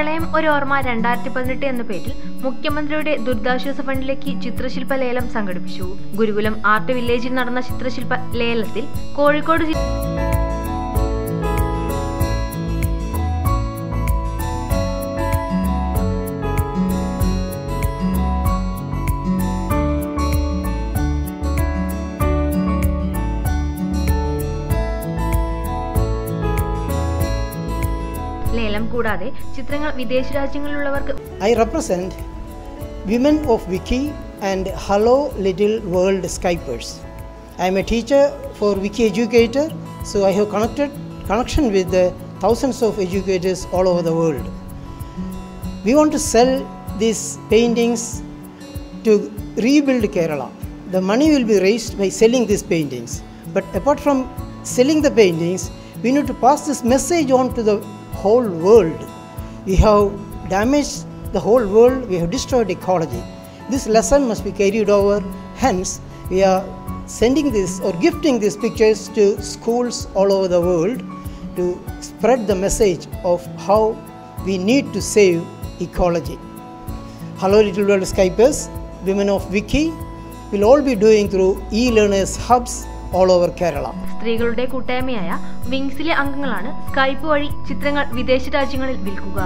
പ്രളയം ഒരു ഓർമ്മ 2018 എന്ന പേരിൽ മുഖ്യമന്ത്രിയുടെ ദുരിതാശ്വാസ ഫണ്ടിലേക്ക് ചിത്രശില്പ ലേലം സംഘടിപ്പിച്ചു. ഗുരുകുലം ആർട്ട് വില്ലേജിൽ നടന്ന ചിത്രശില്പ ലേലത്തിൽ കോഴിക്കോട് ലേലം കൂടാതെ ചിത്രങ്ങൾ വിദേശ രാജ്യങ്ങളിലുള്ളവർക്ക് I represent women of Wiki and Hello Little World Skypers. I am a teacher for Wiki educator, so I have connection with the thousands of educators all over the world. We want to sell these paintings to rebuild Kerala. The money will be raised by selling these paintings. But apart from selling the paintings, we need to pass this message on to the whole world. We have damaged the whole world, we have destroyed ecology. This lesson must be carried over. Hence, we are sending this or gifting these pictures to schools all over the world to spread the message of how we need to save ecology. Hello Little World Skypers, women of Wiki will all be doing through e-learners hubs all over Kerala. സ്ത്രീകളുടെ കൂട്ടായ്മയായ വിങ്സിലെ അംഗങ്ങളാണ് Skype വഴി ചിത്രങ്ങൾ വിദേശ രാജ്യങ്ങളിൽ വിൽക്കുക.